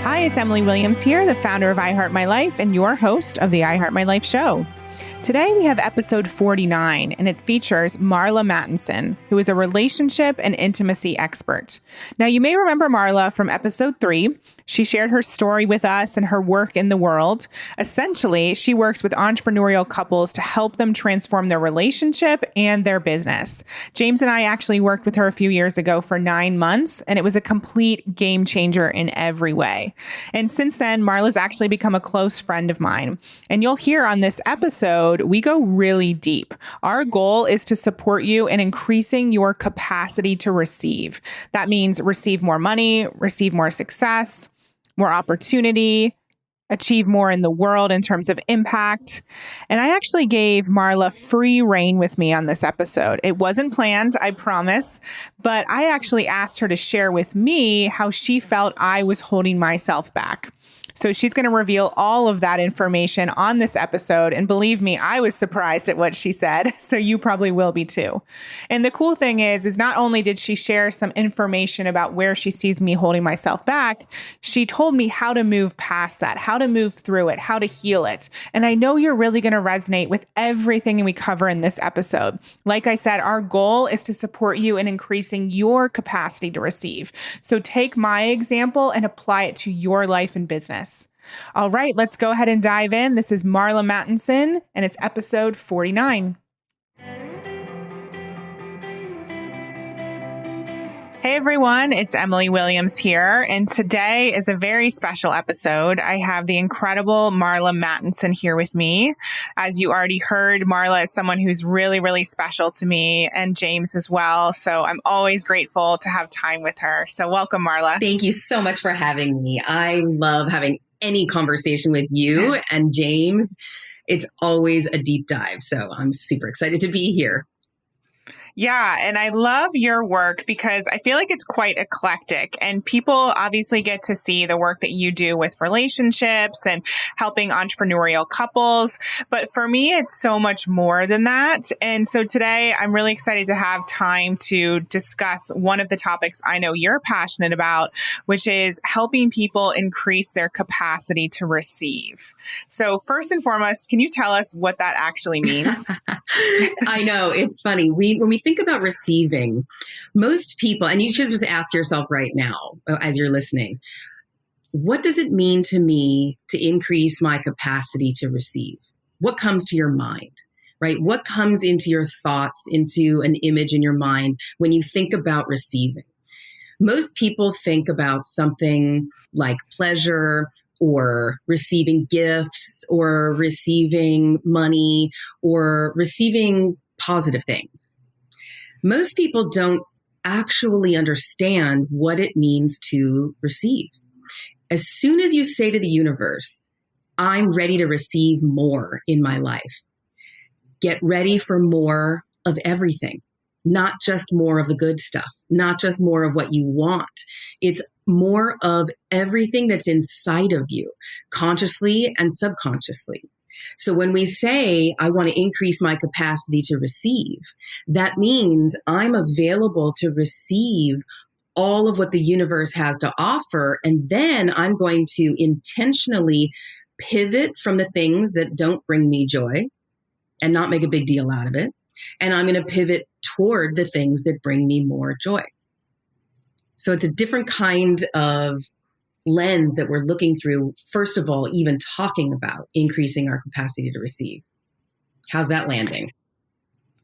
Hi, it's Emily Williams here, the founder of I Heart My Life and your host of the I Heart My Life show. Today we have episode 49, and it features Marla Mattenson, who is a relationship and intimacy expert. Now, you may remember Marla from episode 3. She shared her story with us and her work in the world. Essentially, she works with entrepreneurial couples to help them transform their relationship and their business. James and I actually worked with her a few years ago for 9 months, and it was a complete game changer in every way. And since then, Marla's actually become a close friend of mine. And you'll hear on this episode, we go really deep. Our goal is to support you in increasing your capacity to receive. That means receive more money, receive more success, more opportunity, achieve more in the world in terms of impact. And I actually gave Marla free rein with me on this episode. It wasn't planned, I promise, but I actually asked her to share with me how she felt I was holding myself back. So she's going to reveal all of that information on this episode. And believe me, I was surprised at what she said. So you probably will be too. And the cool thing is not only did she share some information about where she sees me holding myself back, she told me how to move past that, how to move through it, how to heal it. And I know you're really going to resonate with everything we cover in this episode. Like I said, our goal is to support you in increasing your capacity to receive. So take my example and apply it to your life and business. All right, let's go ahead and dive in. This is Marla Mattenson, and it's episode 49. Hey everyone, it's Emily Williams here, and today is a very special episode. I have the incredible Marla Mattenson here with me. As you already heard, Marla is someone who's really, really special to me and James as well. So I'm always grateful to have time with her. So welcome, Marla. Thank you so much for having me. I love having any conversation with you and James. It's always a deep dive. So I'm super excited to be here. Yeah, and I love your work because I feel like it's quite eclectic, and people obviously get to see the work that you do with relationships and helping entrepreneurial couples. But for me, it's so much more than that. And so today I'm really excited to have time to discuss one of the topics I know you're passionate about, which is helping people increase their capacity to receive. So first and foremost, can you tell us what that actually means? I know, it's funny. When we think about receiving, most people, and you should just ask yourself right now as you're listening, what does it mean to me to increase my capacity to receive? What comes to your mind, right? What comes into your thoughts, into an image in your mind when you think about receiving? Most people think about something like pleasure or receiving gifts or receiving money or receiving positive things. Most people don't actually understand what it means to receive. As soon as you say to the universe, I'm ready to receive more in my life, get ready for more of everything, not just more of the good stuff, not just more of what you want. It's more of everything that's inside of you, consciously and subconsciously. So when we say, I want to increase my capacity to receive, that means I'm available to receive all of what the universe has to offer. And then I'm going to intentionally pivot from the things that don't bring me joy and not make a big deal out of it. And I'm going to pivot toward the things that bring me more joy. So it's a different kind of lens that we're looking through, first of all, even talking about increasing our capacity to receive. How's that landing?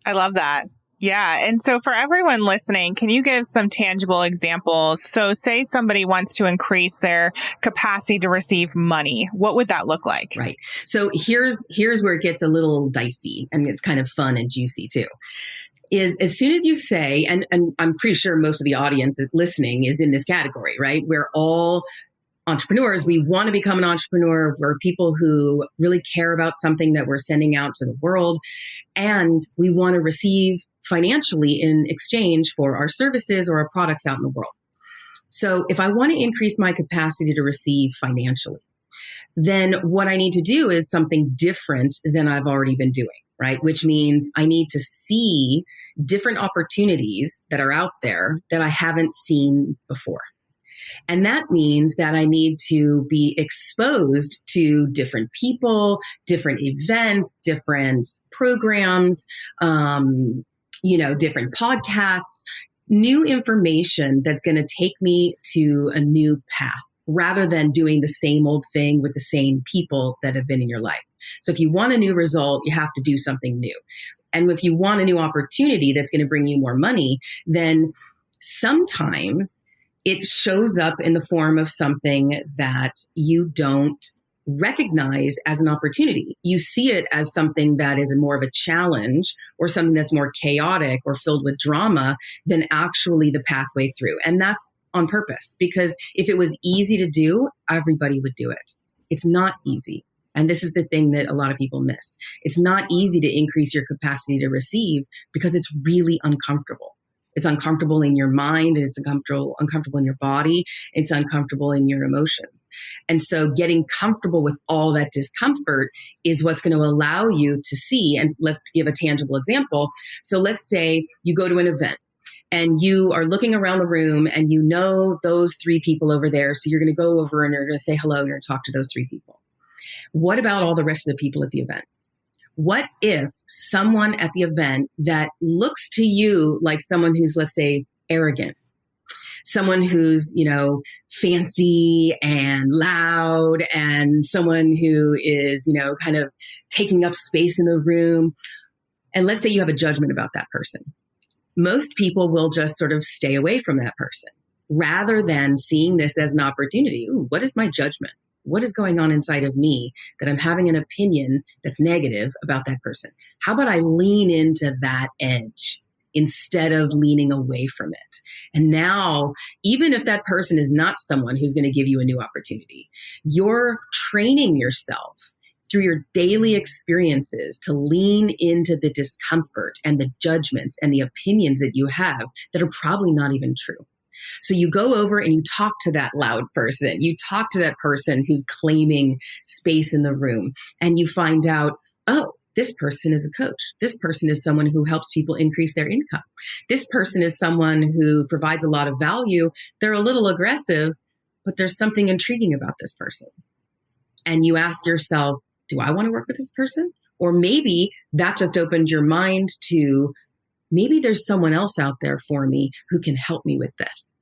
I love that. Yeah. And so for everyone listening, can you give some tangible examples? So say somebody wants to increase their capacity to receive money. What would that look like? Right. So here's where it gets a little dicey, and it's kind of fun and juicy too. Is as soon as you say, and I'm pretty sure most of the audience listening is in this category, right? We're all entrepreneurs. We want to become an entrepreneur. We're people who really care about something that we're sending out to the world, and we want to receive financially in exchange for our services or our products out in the world. So if I want to increase my capacity to receive financially, then what I need to do is something different than I've already been doing, right? Which means I need to see different opportunities that are out there that I haven't seen before. And that means that I need to be exposed to different people, different events, different programs, different podcasts, new information that's going to take me to a new path rather than doing the same old thing with the same people that have been in your life. So if you want a new result, you have to do something new. And if you want a new opportunity that's going to bring you more money, then sometimes it shows up in the form of something that you don't recognize as an opportunity. You see it as something that is more of a challenge or something that's more chaotic or filled with drama than actually the pathway through. And that's on purpose, because if it was easy to do, everybody would do it. It's not easy. And this is the thing that a lot of people miss. It's not easy to increase your capacity to receive because it's really uncomfortable. It's uncomfortable in your mind. It's uncomfortable in your body. It's uncomfortable in your emotions. And so getting comfortable with all that discomfort is what's going to allow you to see. And let's give a tangible example. So let's say you go to an event and you are looking around the room and you know those 3 people over there. So you're going to go over and you're going to say hello. You're going to talk to those 3 people. What about all the rest of the people at the event? What if someone at the event that looks to you like someone who's, let's say, arrogant, someone who's, fancy and loud, and someone who is, kind of taking up space in the room, and let's say you have a judgment about that person. Most people will just sort of stay away from that person rather than seeing this as an opportunity. Ooh, what is my judgment? What is going on inside of me that I'm having an opinion that's negative about that person? How about I lean into that edge instead of leaning away from it? And now, even if that person is not someone who's going to give you a new opportunity, you're training yourself through your daily experiences to lean into the discomfort and the judgments and the opinions that you have that are probably not even true. So you go over and you talk to that loud person. You talk to that person who's claiming space in the room, and you find out, oh, this person is a coach. This person is someone who helps people increase their income. This person is someone who provides a lot of value. They're a little aggressive, but there's something intriguing about this person. And you ask yourself, do I want to work with this person? Or maybe that just opened your mind to, maybe there's someone else out there for me who can help me with this.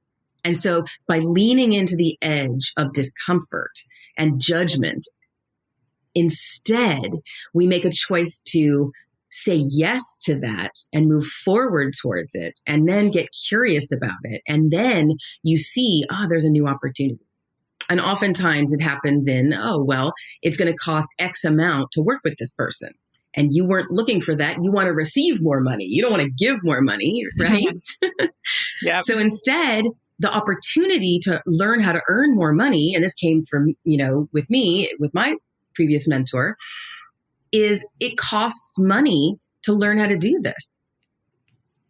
And so by leaning into the edge of discomfort and judgment, instead, we make a choice to say yes to that and move forward towards it, and then get curious about it. And then you see, there's a new opportunity. And oftentimes it happens in, it's going to cost X amount to work with this person. And you weren't looking for that. You want to receive more money. You don't want to give more money, right? Yeah. So instead, the opportunity to learn how to earn more money, and this came from, with me, with my previous mentor, is it costs money to learn how to do this.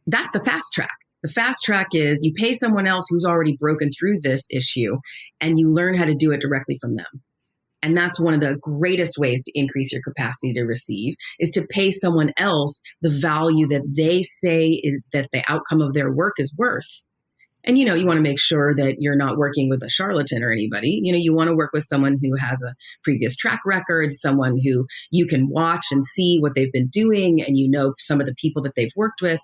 That's the fast track. The fast track is you pay someone else who's already broken through this issue, and you learn how to do it directly from them. And that's one of the greatest ways to increase your capacity to receive, is to pay someone else the value that they say is that the outcome of their work is worth. And, you want to make sure that you're not working with a charlatan or anybody. You want to work with someone who has a previous track record, someone who you can watch and see what they've been doing, and some of the people that they've worked with.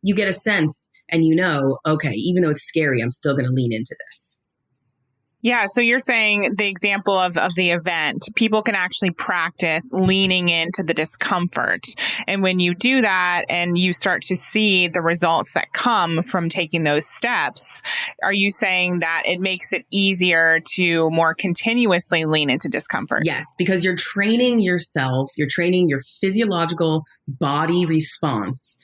You get a sense and okay, even though it's scary, I'm still going to lean into this. Yeah. So you're saying the example of the event, people can actually practice leaning into the discomfort. And when you do that and you start to see the results that come from taking those steps, are you saying that it makes it easier to more continuously lean into discomfort? Yes, because you're training yourself, you're training your physiological body response,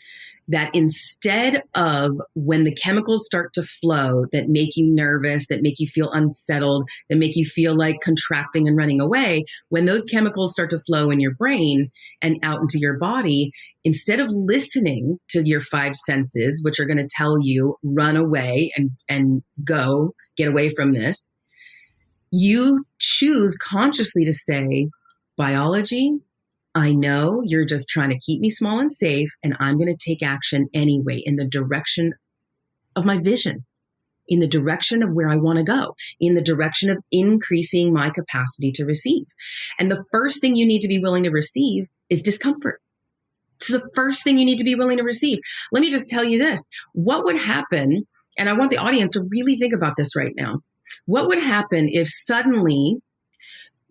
that instead of when the chemicals start to flow that make you nervous, that make you feel unsettled, that make you feel like contracting and running away, when those chemicals start to flow in your brain and out into your body, instead of listening to your 5 senses, which are going to tell you run away and go, get away from this, you choose consciously to say, biology, I know you're just trying to keep me small and safe, and I'm going to take action anyway in the direction of my vision, in the direction of where I want to go, in the direction of increasing my capacity to receive. And the first thing you need to be willing to receive is discomfort. It's the first thing you need to be willing to receive. Let me just tell you this. What would happen, and I want the audience to really think about this right now. What would happen if suddenly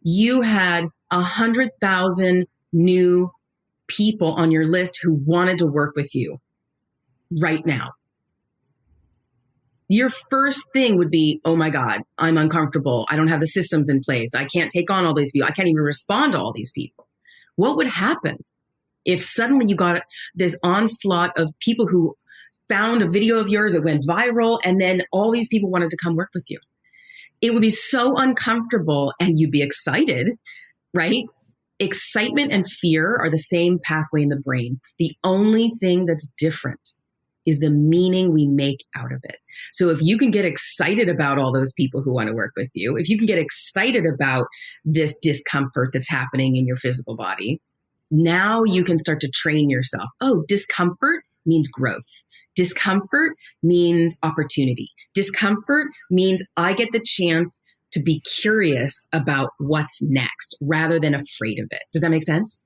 you had 100,000 new people on your list who wanted to work with you right now? Your first thing would be, oh my God, I'm uncomfortable. I don't have the systems in place. I can't take on all these people. I can't even respond to all these people. What would happen if suddenly you got this onslaught of people who found a video of yours that went viral, and then all these people wanted to come work with you? It would be so uncomfortable, and you'd be excited, right? Excitement and fear are the same pathway in the brain. The only thing that's different is the meaning we make out of it. So if you can get excited about all those people who want to work with you, if you can get excited about this discomfort that's happening in your physical body, now you can start to train yourself. Oh, discomfort means growth. Discomfort means opportunity. Discomfort means I get the chance to be curious about what's next rather than afraid of it. Does that make sense?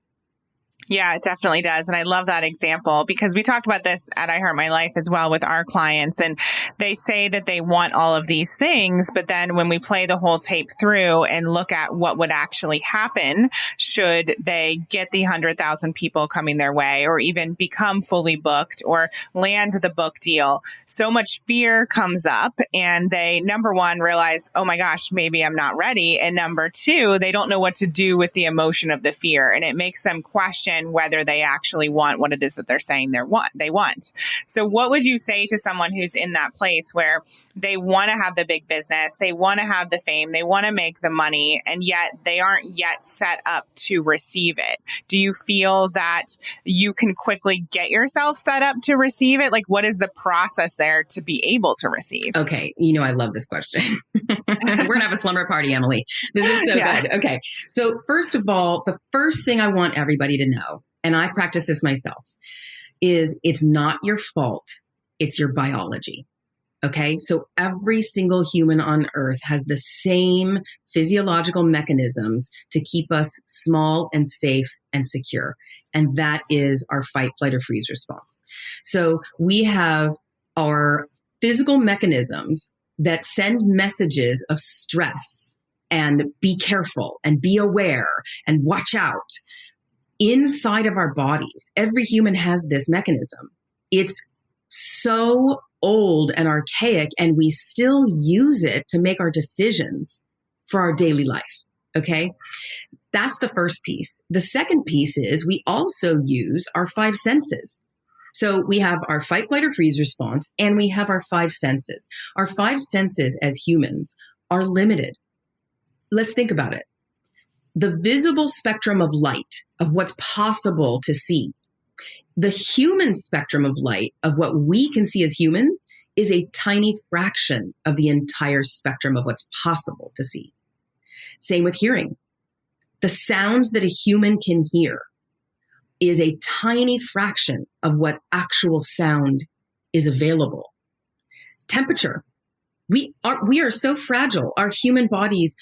Yeah, it definitely does. And I love that example because we talked about this at I Heart My Life as well with our clients. And they say that they want all of these things. But then when we play the whole tape through and look at what would actually happen should they get the 100,000 people coming their way or even become fully booked or land the book deal, so much fear comes up and they, number one, realize, oh my gosh, maybe I'm not ready. And number two, they don't know what to do with the emotion of the fear. And it makes them question whether they actually want what it is that they're saying they want. So what would you say to someone who's in that place where they want to have the big business, they want to have the fame, they want to make the money, and yet they aren't yet set up to receive it? Do you feel that you can quickly get yourself set up to receive it? Like, what is the process there to be able to receive? Okay. I love this question. We're going to have a slumber party, Emily. This is so good. Okay. So first of all, the first thing I want everybody to know, and I practice this myself, is it's not your fault. It's your biology. Okay. So every single human on earth has the same physiological mechanisms to keep us small and safe and secure. And that is our fight, flight, or freeze response. So we have our physical mechanisms that send messages of stress and be careful and be aware and watch out inside of our bodies. Every human has this mechanism. It's so old and archaic, and we still use it to make our decisions for our daily life. Okay. That's the first piece. The second piece is we also use our five senses. So we have our fight, flight, or freeze response, and we have our five senses. Our five senses as humans are limited. Let's think about it. The visible spectrum of light, of what's possible to see, the human spectrum of light, of what we can see as humans, is a tiny fraction of the entire spectrum of what's possible to see. Same with hearing. The sounds that a human can hear is a tiny fraction of what actual sound is available. Temperature. We are so fragile. Our human bodies,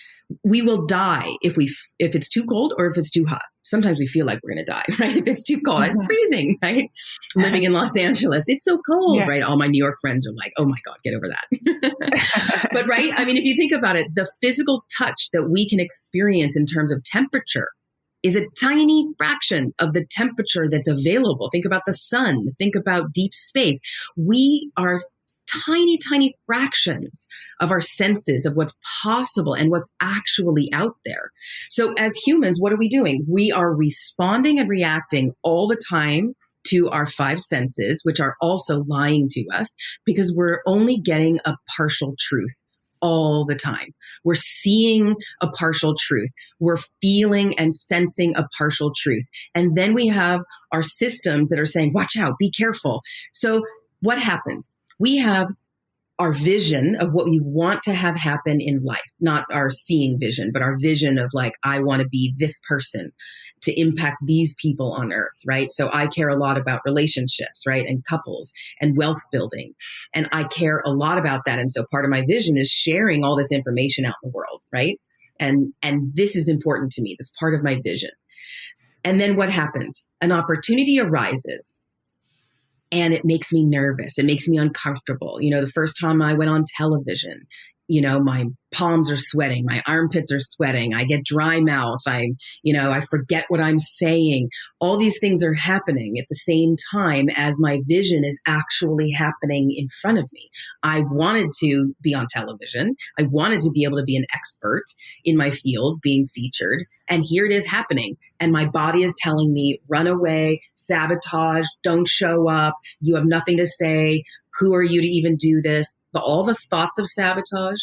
we will die if it's too cold or if it's too hot. Sometimes we feel like we're going to die, right? If it's too cold, it's freezing, right? Living in Los Angeles, it's so cold, right? All my New York friends are like, oh my God, get over that. But right, I mean, if you think about it, the physical touch that we can experience in terms of temperature is a tiny fraction of the temperature that's available. Think about the sun, think about deep space. We are tiny, tiny fractions of our senses of what's possible and what's actually out there. So as humans, what are we doing? We are responding and reacting all the time to our five senses, which are also lying to us because we're only getting a partial truth all the time. We're seeing a partial truth. We're feeling and sensing a partial truth. And then we have our systems that are saying, watch out, be careful. So what happens? We have our vision of what we want to have happen in life, not our seeing vision, but our vision of like, I want to be this person. to impact these people on earth, right? So I care a lot about relationships, right? And couples and wealth building. And I care a lot about that. And so part of my vision is sharing all this information out in the world, right? And this is important to me. This is part of my vision. And then what happens? An opportunity arises and it makes me nervous. It makes me uncomfortable. The first time I went on television, my palms are sweating, my armpits are sweating, I get dry mouth, I forget what I'm saying. All these things are happening at the same time as my vision is actually happening in front of me. I wanted to be on television. I wanted to be able to be an expert in my field, being featured. And here it is happening. And my body is telling me, run away, sabotage, don't show up, you have nothing to say. Who are you to even do this? All the thoughts of sabotage,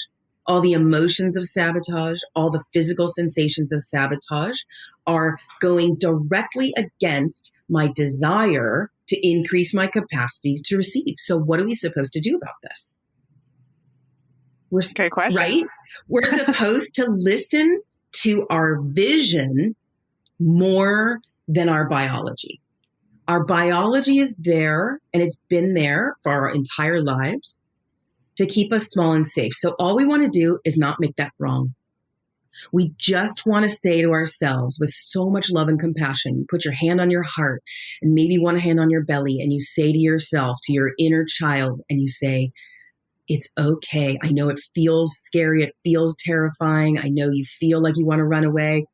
all the emotions of sabotage, all the physical sensations of sabotage are going directly against my desire to increase my capacity to receive. So what are we supposed to do about this? Good question. Right? We're supposed to listen to our vision more than our biology. Our biology is there, and it's been there for our entire lives to keep us small and safe. So all we want to do is not make that wrong. We just want to say to ourselves with so much love and compassion, you put your hand on your heart and maybe one hand on your belly, and you say to yourself, to your inner child, and you say, it's okay. I know it feels scary. It feels terrifying. I know you feel like you want to run away.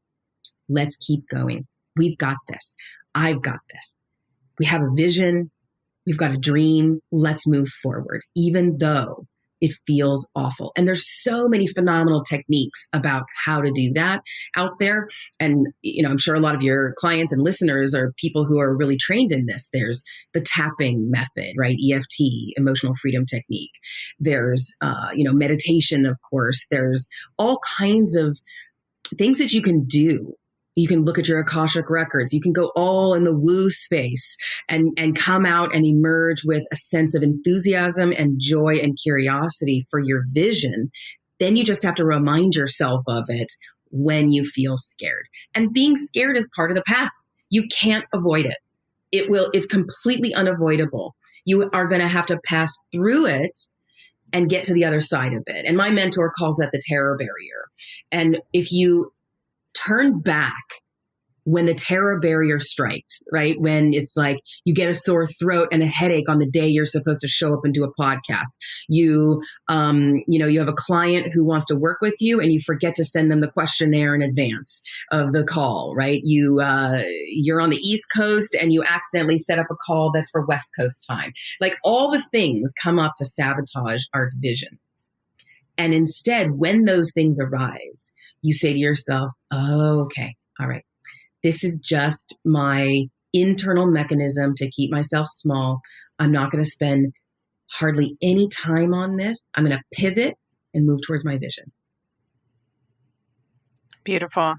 Let's keep going. We've got this. I've got this. We have a vision. We've got a dream. Let's move forward, even though it feels awful. And there's so many phenomenal techniques about how to do that out there. And, I'm sure a lot of your clients and listeners are people who are really trained in this. There's the tapping method, right? EFT, emotional freedom technique. There's, meditation, of course. There's all kinds of things that you can do. You can look at your Akashic records. You can go all in the woo space and come out and emerge with a sense of enthusiasm and joy and curiosity for your vision. Then you just have to remind yourself of it when you feel scared. And being scared is part of the path. You can't avoid it. It's completely unavoidable. You are going to have to pass through it and get to the other side of it. And my mentor calls that the terror barrier. And if you turn back when the terror barrier strikes, right? When it's like you get a sore throat and a headache on the day you're supposed to show up and do a podcast. You have a client who wants to work with you and you forget to send them the questionnaire in advance of the call, right? You're on the East Coast and you accidentally set up a call that's for West Coast time. Like all the things come up to sabotage our vision. And instead, when those things arise, you say to yourself, oh, okay, all right. This is just my internal mechanism to keep myself small. I'm not going to spend hardly any time on this. I'm going to pivot and move towards my vision. Beautiful.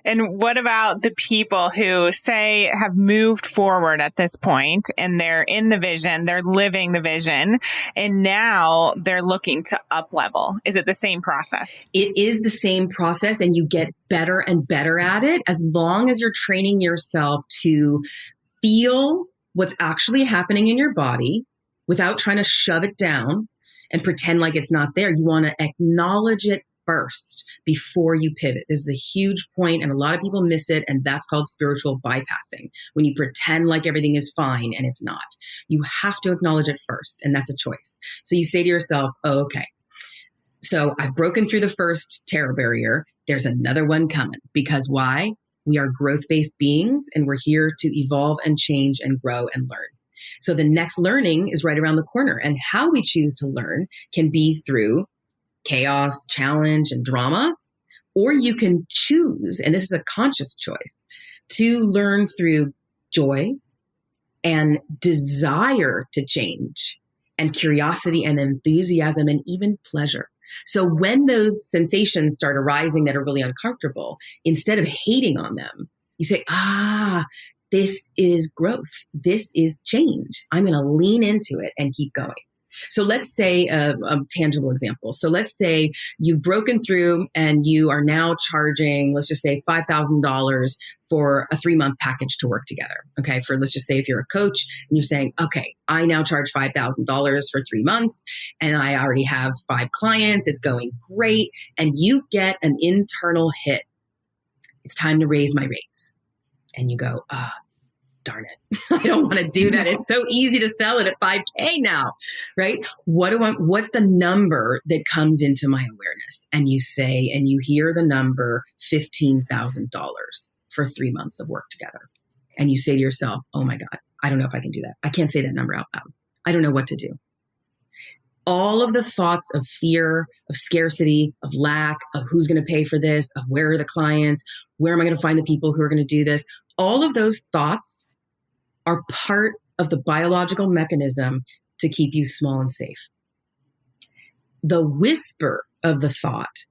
And what about the people who say have moved forward at this point and they're in the vision, they're living the vision, and now they're looking to up level? Is it the same process? It is the same process, and you get better and better at it as long as you're training yourself to feel what's actually happening in your body without trying to shove it down and pretend like it's not there. You want to acknowledge it first before you pivot. This is a huge point, and a lot of people miss it, and that's called spiritual bypassing, when you pretend like everything is fine and it's not. You have to acknowledge it first, and that's a choice. So you say to yourself, oh, okay, so I've broken through the first terror barrier. There's another one coming. Because why? We are growth-based beings, and we're here to evolve and change and grow and learn. So the next learning is right around the corner, and how we choose to learn can be through chaos, challenge, and drama, or you can choose, and this is a conscious choice, to learn through joy and desire to change and curiosity and enthusiasm and even pleasure. So when those sensations start arising that are really uncomfortable, instead of hating on them, you say, this is growth. This is change. I'm going to lean into it and keep going. So let's say a tangible example. So let's say you've broken through and you are now charging, let's just say $5,000 for a 3-month package to work together. Okay. For let's just say if you're a coach and you're saying, okay, I now charge $5,000 for 3 months and I already have 5 clients. It's going great. And you get an internal hit. It's time to raise my rates. And you go, darn it. I don't want to do that. It's so easy to sell it at 5K now, right? What's the number that comes into my awareness? And you say, and you hear the number $15,000 for 3 months of work together. And you say to yourself, oh my God, I don't know if I can do that. I can't say that number out loud. I don't know what to do. All of the thoughts of fear, of scarcity, of lack, of who's going to pay for this, of where are the clients, where am I going to find the people who are going to do this? All of those thoughts are part of the biological mechanism to keep you small and safe. The whisper of the thought,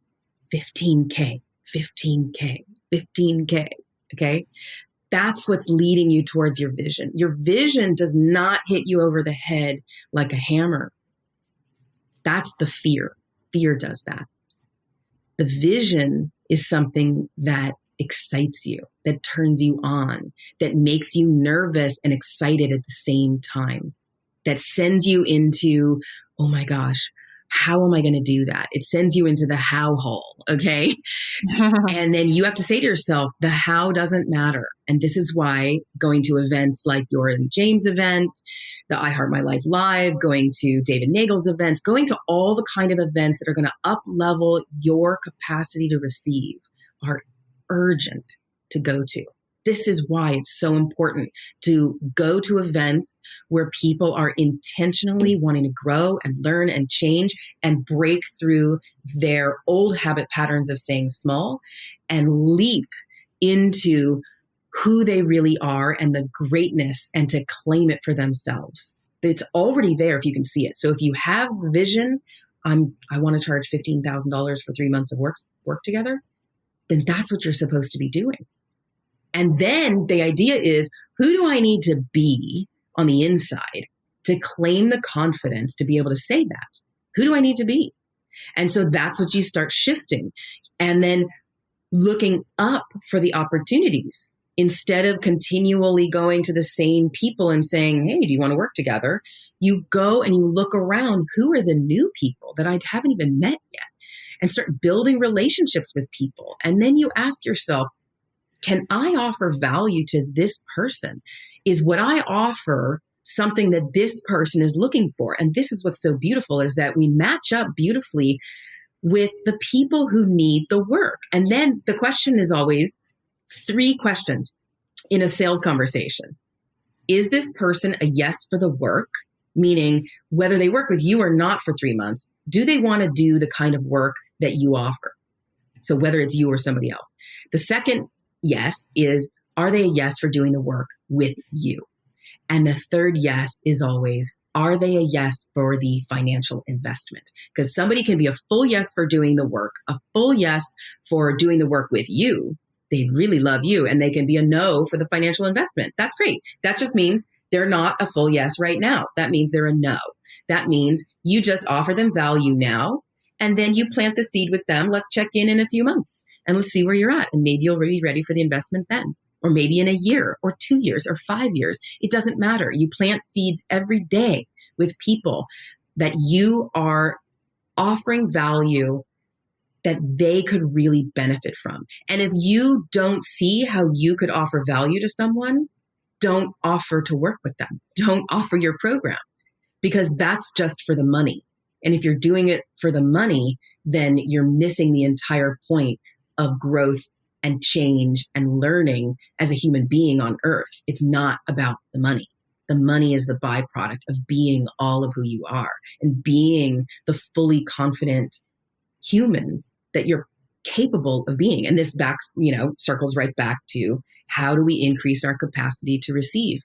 15K, 15K, 15K, okay? That's what's leading you towards your vision. Your vision does not hit you over the head like a hammer. That's the fear. Fear does that. The vision is something that excites you, that turns you on, that makes you nervous and excited at the same time, that sends you into, oh my gosh, how am I going to do that? It sends you into the how hole, okay? And then you have to say to yourself, the how doesn't matter. And this is why going to events like your and James event, the I Heart My Life Live, going to David Nagel's events, going to all the kind of events that are going to up-level your capacity to receive are urgent to go to. This is why it's so important to go to events where people are intentionally wanting to grow and learn and change and break through their old habit patterns of staying small and leap into who they really are and the greatness and to claim it for themselves. It's already there if you can see it. So if you have the vision, I want to charge $15,000 for 3 months of work together, then that's what you're supposed to be doing. And then the idea is, who do I need to be on the inside to claim the confidence to be able to say that? Who do I need to be? And so that's what you start shifting. And then looking up for the opportunities instead of continually going to the same people and saying, hey, do you want to work together? You go and you look around, who are the new people that I haven't even met yet? And start building relationships with people. And then you ask yourself, can I offer value to this person? Is what I offer something that this person is looking for? And this is what's so beautiful, is that we match up beautifully with the people who need the work. And then the question is always 3 questions in a sales conversation. Is this person a yes for the work? Meaning whether they work with you or not for 3 months, do they want to do the kind of work that you offer? So whether it's you or somebody else. The second yes is, are they a yes for doing the work with you? And the third yes is always, are they a yes for the financial investment? Because somebody can be a full yes for doing the work, a full yes for doing the work with you. They really love you, and they can be a no for the financial investment. That's great. That just means they're not a full yes right now. That means they're a no. That means you just offer them value now, and then you plant the seed with them. Let's check in a few months and let's see where you're at. And maybe you'll be ready for the investment then, or maybe in a year or 2 years or 5 years. It doesn't matter. You plant seeds every day with people that you are offering value that they could really benefit from. And if you don't see how you could offer value to someone, don't offer to work with them. Don't offer your program, because that's just for the money. And if you're doing it for the money, then you're missing the entire point of growth and change and learning as a human being on earth. It's not about the money. The money is the byproduct of being all of who you are and being the fully confident human that you're capable of being. And this circles right back to, how do we increase our capacity to receive?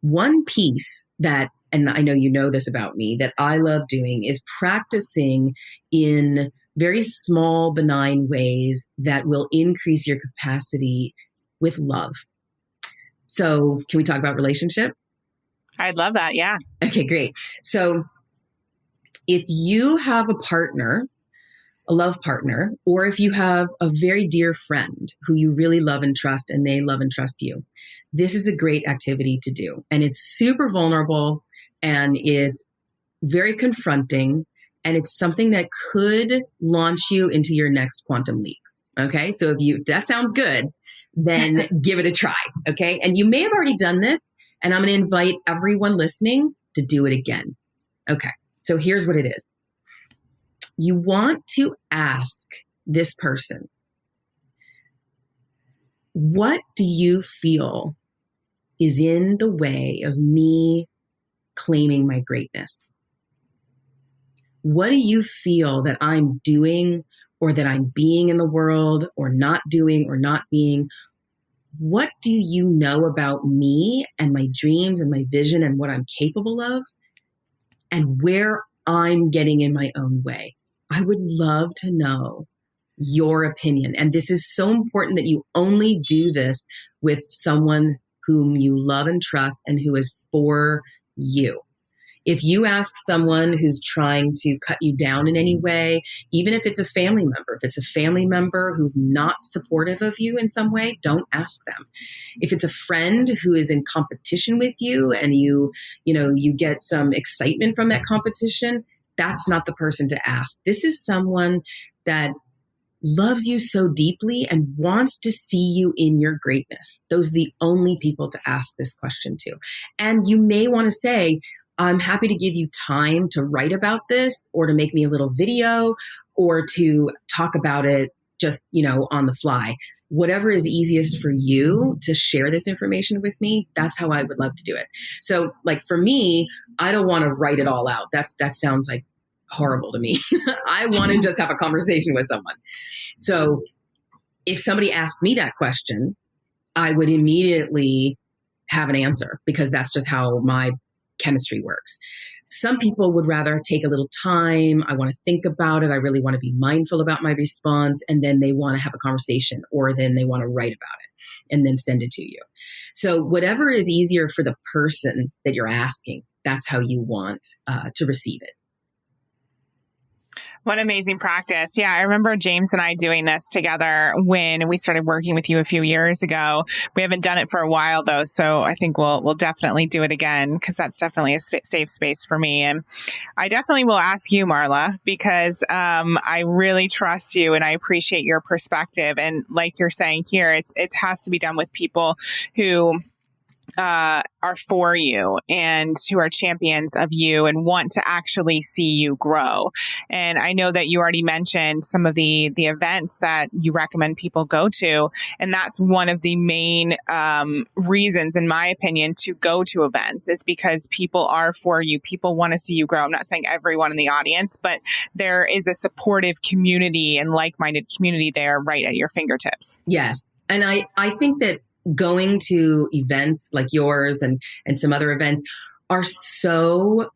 One piece that, and I know you know this about me, that I love doing is practicing in very small, benign ways that will increase your capacity with love. So can we talk about relationship? I'd love that. Yeah. Okay, great. So If you have a partner, a love partner, or if you have a very dear friend who you really love and trust and they love and trust you, this is a great activity to do. And it's super vulnerable and it's very confronting and it's something that could launch you into your next quantum leap. Okay. So if that sounds good, then give it a try. Okay. And you may have already done this, and I'm going to invite everyone listening to do it again. Okay. So here's what it is. You want to ask this person, what do you feel is in the way of me claiming my greatness? What do you feel that I'm doing or that I'm being in the world or not doing or not being? What do you know about me and my dreams and my vision and what I'm capable of and where I'm getting in my own way? I would love to know your opinion. And this is so important that you only do this with someone whom you love and trust and who is for you. If you ask someone who's trying to cut you down in any way, even if it's a family member, if it's a family member who's not supportive of you in some way, don't ask them. If it's a friend who is in competition with you and you get some excitement from that competition, that's not the person to ask. This is someone that loves you so deeply and wants to see you in your greatness. Those are the only people to ask this question to. And you may want to say, I'm happy to give you time to write about this or to make me a little video or to talk about it just, on the fly. Whatever is easiest for you to share this information with me, that's how I would love to do it. So like for me, I don't want to write it all out. That sounds like horrible to me. I want to just have a conversation with someone. So if somebody asked me that question, I would immediately have an answer because that's just how my chemistry works. Some people would rather take a little time. I want to think about it. I really want to be mindful about my response. And then they want to have a conversation or then they want to write about it and then send it to you. So whatever is easier for the person that you're asking, that's how you want to receive it. What amazing practice. Yeah, I remember James and I doing this together when we started working with you a few years ago. We haven't done it for a while though, so I think we'll definitely do it again because that's definitely a safe space for me. And I definitely will ask you, Marla, because I really trust you and I appreciate your perspective. And like you're saying here, it has to be done with people who are for you and who are champions of you and want to actually see you grow. And I know that you already mentioned some of the events that you recommend people go to. And that's one of the main reasons, in my opinion, to go to events. It's because people are for you. People want to see you grow. I'm not saying everyone in the audience, but there is a supportive community and like-minded community there right at your fingertips. Yes. And I think that going to events like yours and some other events are so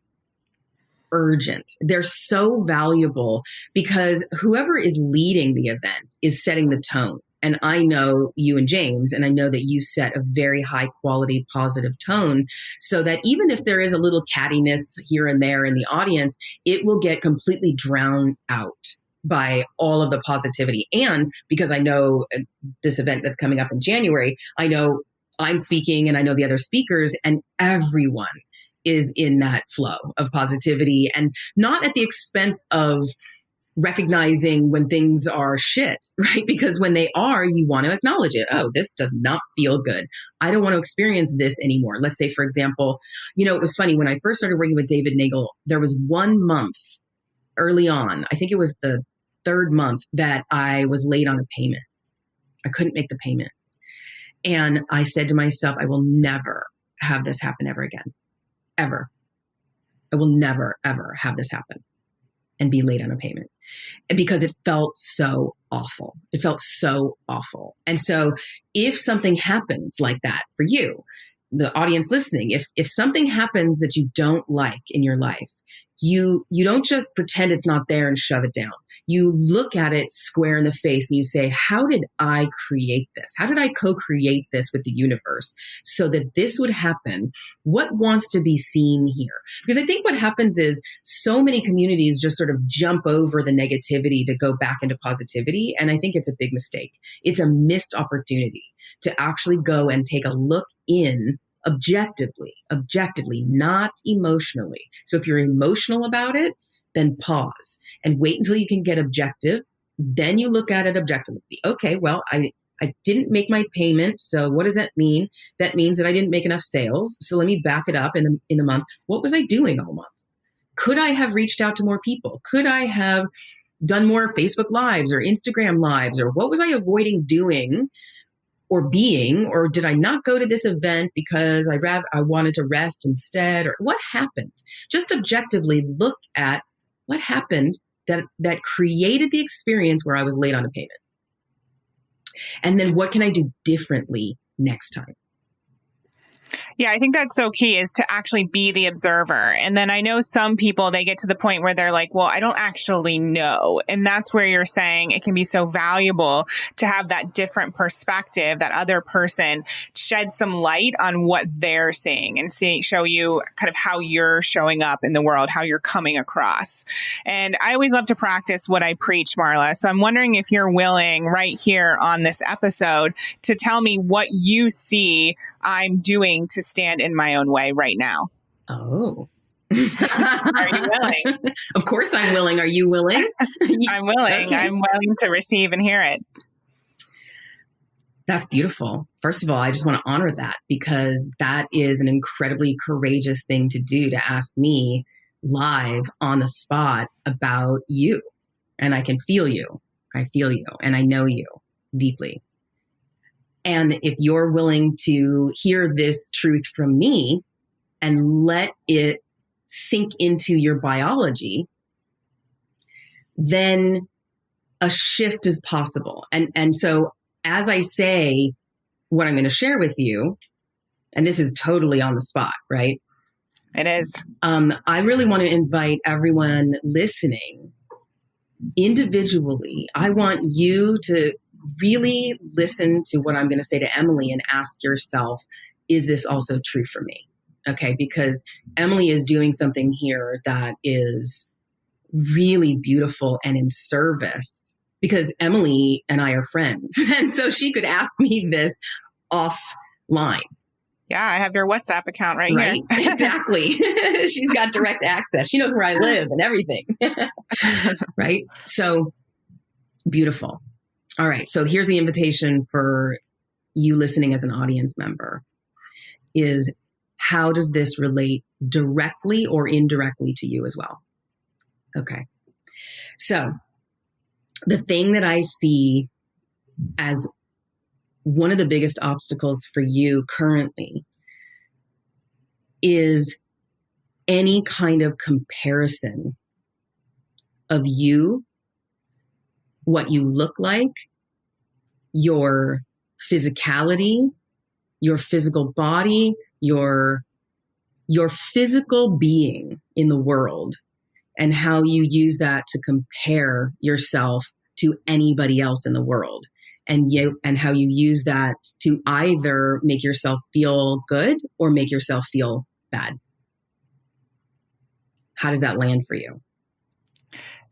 urgent. They're so valuable because whoever is leading the event is setting the tone. And I know you and James, and I know that you set a very high quality, positive tone so that even if there is a little cattiness here and there in the audience, it will get completely drowned out by all of the positivity. And because I know this event that's coming up in January, I know I'm speaking and I know the other speakers and everyone is in that flow of positivity and not at the expense of recognizing when things are shit, right? Because when they are, you want to acknowledge it. Oh, this does not feel good. I don't want to experience this anymore. Let's say, for example, it was funny when I first started working with David Nagel, there was 1 month early on, I think it was the 3rd month that I was late on a payment. I couldn't make the payment. And I said to myself, I will never have this happen ever again. Ever. I will never, ever have this happen and be late on a payment. And because it felt so awful. It felt so awful. And so if something happens like that for you, the audience listening, if something happens that you don't like in your life, you don't just pretend it's not there and shove it down. you look at it square in the face and you say, how did I create this? How did I co-create this with the universe so that this would happen? What wants to be seen here? Because I think what happens is so many communities just sort of jump over the negativity to go back into positivity. And I think it's a big mistake. It's a missed opportunity to actually go and take a look in objectively, not emotionally. So if you're emotional about it, then pause and wait until you can get objective. Then you look at it objectively. Okay, well, I didn't make my payment. So what does that mean? That means that I didn't make enough sales. So let me back it up in the month. What was I doing all month? Could I have reached out to more people? Could I have done more Facebook Lives or Instagram Lives? Or what was I avoiding doing or being? Or did I not go to this event because I wanted to rest instead? Or what happened? Just objectively look at what happened that created the experience where I was late on a payment. And then what can I do differently next time? Yeah, I think that's so key, is to actually be the observer. And then I know some people, they get to the point where they're like, well, I don't actually know. And that's where you're saying it can be so valuable to have that different perspective, that other person shed some light on what they're seeing and show you kind of how you're showing up in the world, how you're coming across. And I always love to practice what I preach, Marla. So I'm wondering if you're willing right here on this episode to tell me what you see I'm doing to stand in my own way right now. Oh. Are you willing? Of course I'm willing. Are you willing? I'm willing. Okay. I'm willing to receive and hear it. That's beautiful. First of all, I just want to honor that, because that is an incredibly courageous thing to do, to ask me live on the spot about you. And I can feel you. I feel you and I know you deeply. And if you're willing to hear this truth from me and let it sink into your biology, then a shift is possible. And so as I say what I'm going to share with you, and this is totally on the spot, right? It is. I really want to invite everyone listening individually. I want you to really listen to what I'm going to say to Emily and ask yourself, is this also true for me? Okay, because Emily is doing something here that is really beautiful and in service, because Emily and I are friends. And so she could ask me this offline. Yeah, I have your WhatsApp account right here. Exactly. She's got direct access. She knows where I live and everything. Right? So beautiful. All right. So here's the invitation for you listening as an audience member, is how does this relate directly or indirectly to you as well? Okay. So the thing that I see as one of the biggest obstacles for you currently is any kind of comparison of you, what you look like, your physicality, your physical body, your physical being in the world, and how you use that to compare yourself to anybody else in the world, and how you use that to either make yourself feel good or make yourself feel bad. How does that land for you?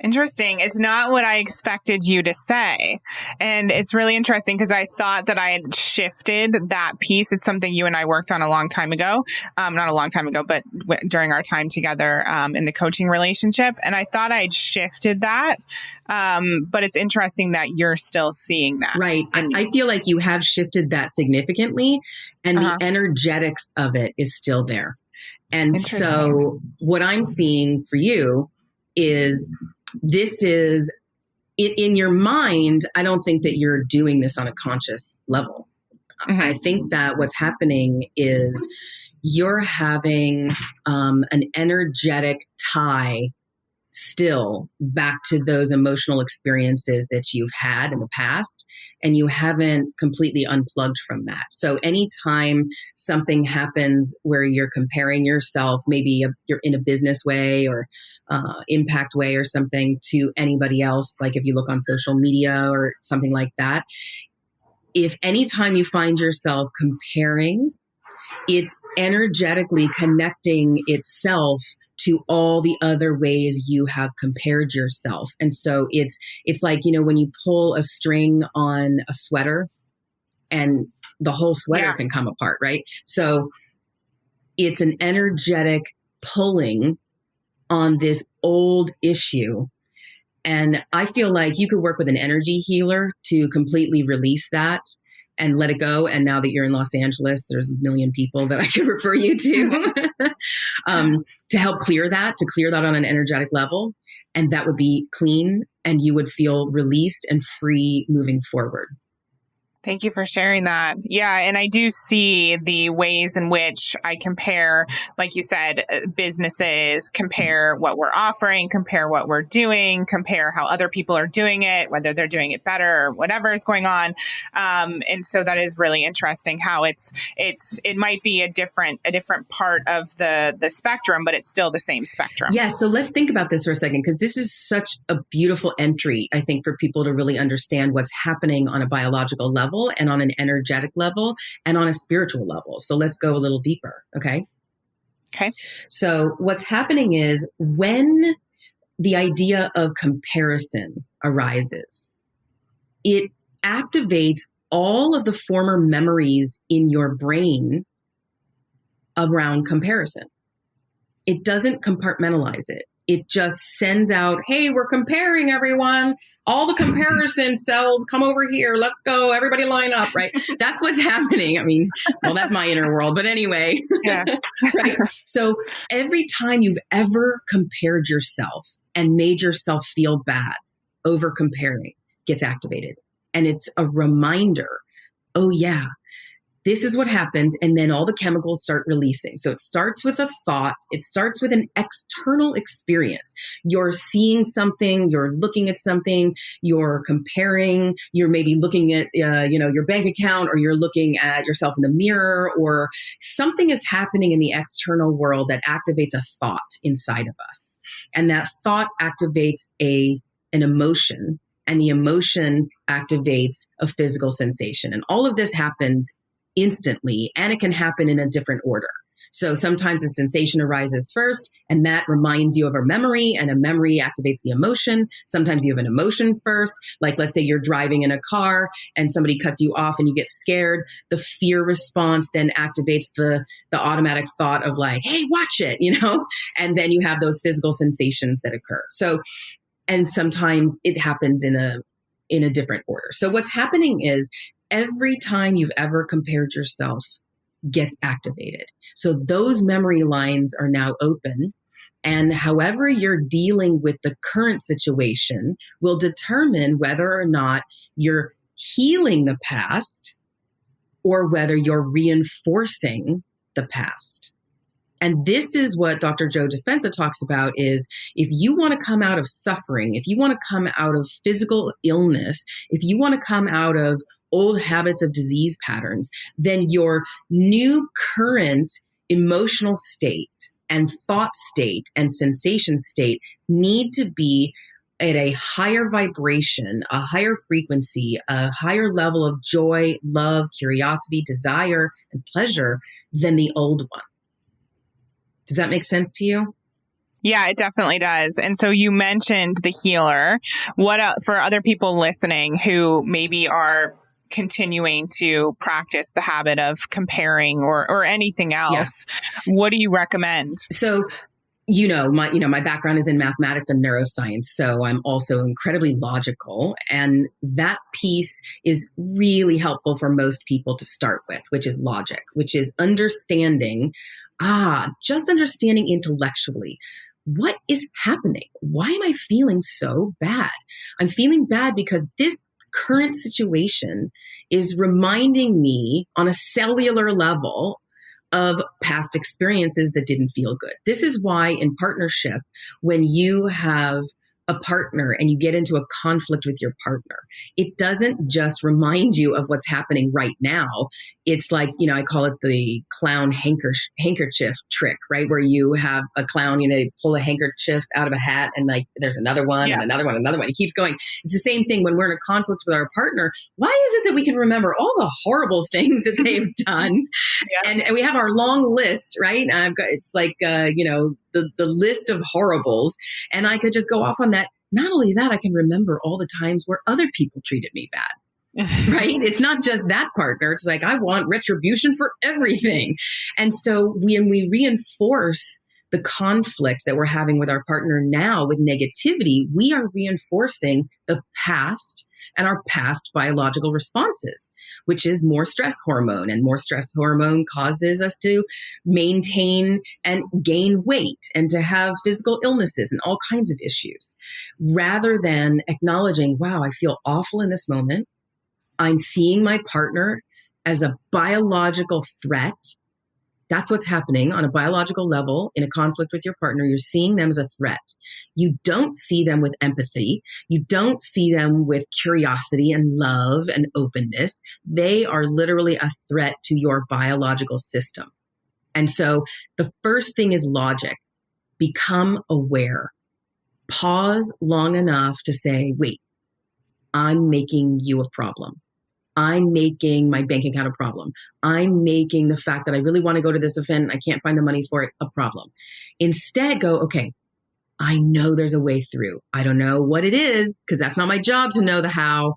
Interesting. It's not what I expected you to say. And it's really interesting because I thought that I had shifted that piece. It's something you and I worked on a long time ago. Not a long time ago, but during our time together in the coaching relationship. And I thought I'd shifted that. But it's interesting that you're still seeing that. Right. I feel like you have shifted that significantly, and the energetics of it is still there. And so what I'm seeing for you is, this is in your mind. I don't think that you're doing this on a conscious level. Mm-hmm. I think that what's happening is you're having an energetic tie still back to those emotional experiences that you've had in the past, and you haven't completely unplugged from that. So anytime something happens where you're comparing yourself, maybe you're in a business way or impact way or something to anybody else, like if you look on social media or something like that, if anytime you find yourself comparing, it's energetically connecting itself to all the other ways you have compared yourself. And so it's like, when you pull a string on a sweater and the whole sweater can come apart, right? So it's an energetic pulling on this old issue. And I feel like you could work with an energy healer to completely release that and let it go. And now that you're in Los Angeles, there's a million people that I could refer you to help clear that on an energetic level. And that would be clean, and you would feel released and free moving forward. Thank you for sharing that. Yeah. And I do see the ways in which I compare, like you said, businesses, compare what we're offering, compare what we're doing, compare how other people are doing it, whether they're doing it better or whatever is going on. And so that is really interesting how it might be a different part of the spectrum, but it's still the same spectrum. Yeah. So let's think about this for a second, because this is such a beautiful entry, I think, for people to really understand what's happening on a biological level and on an energetic level and on a spiritual level. So let's go a little deeper. Okay. So what's happening is when the idea of comparison arises, it activates all of the former memories in your brain around comparison. It doesn't compartmentalize it. It just sends out, hey, we're comparing, everyone. All the comparison cells come over here. Let's go. Everybody line up, right? That's what's happening. I mean, well, that's my inner world. But anyway, right? So every time you've ever compared yourself and made yourself feel bad over comparing gets activated. And it's a reminder, oh yeah, this is what happens. And then all the chemicals start releasing. So it starts with a thought. It starts with an external experience. You're seeing something, you're looking at something, you're comparing, you're maybe looking at, your bank account, or you're looking at yourself in the mirror, or something is happening in the external world that activates a thought inside of us. And that thought activates an emotion, and the emotion activates a physical sensation. And all of this happens instantly, and it can happen in a different order. So sometimes a sensation arises first, and that reminds you of a memory, and a memory activates the emotion. Sometimes you have an emotion first, like let's say you're driving in a car and somebody cuts you off and you get scared. The fear response then activates the automatic thought of like, hey, watch it, and then you have those physical sensations that occur. So, and sometimes it happens in a different order. So what's happening is every time you've ever compared yourself gets activated. So those memory lines are now open. And however you're dealing with the current situation will determine whether or not you're healing the past or whether you're reinforcing the past. And this is what Dr. Joe Dispenza talks about is if you want to come out of suffering, if you want to come out of physical illness, if you want to come out of old habits of disease patterns, then your new current emotional state and thought state and sensation state need to be at a higher vibration, a higher frequency, a higher level of joy, love, curiosity, desire, and pleasure than the old one. Does that make sense to you? Yeah, it definitely does. And so you mentioned the healer. What for other people listening who maybe are continuing to practice the habit of comparing or anything else, what do you recommend? So, my background is in mathematics and neuroscience, so I'm also incredibly logical, and that piece is really helpful for most people to start with, which is logic, which is understanding, just understanding intellectually. What is happening? Why am I feeling so bad? I'm feeling bad because this current situation is reminding me on a cellular level of past experiences that didn't feel good. This is why in partnership, when you have a partner and you get into a conflict with your partner, it doesn't just remind you of what's happening right now. It's like, I call it the clown handkerchief trick, right? Where you have a clown, they pull a handkerchief out of a hat and like there's another one and another one, another one. It keeps going. It's the same thing when we're in a conflict with our partner. Why is it that we can remember all the horrible things that they've done? And we have our long list, right? And I've got, it's like, the list of horribles. And I could just go off on that. Not only that, I can remember all the times where other people treated me bad, right? It's not just that partner. It's like, I want retribution for everything. And so when we reinforce the conflict that we're having with our partner now with negativity, we are reinforcing the past and our past biological responses, which is more stress hormone. And more stress hormone causes us to maintain and gain weight and to have physical illnesses and all kinds of issues. Rather than acknowledging, wow, I feel awful in this moment. I'm seeing my partner as a biological threat. That's what's happening on a biological level in a conflict with your partner. You're seeing them as a threat. You don't see them with empathy. You don't see them with curiosity and love and openness. They are literally a threat to your biological system. And so the first thing is logic. Become aware. Pause long enough to say, wait, I'm making you a problem. I'm making my bank account a problem. I'm making the fact that I really want to go to this event and I can't find the money for it a problem. Instead, go, okay, I know there's a way through. I don't know what it is because that's not my job to know the how.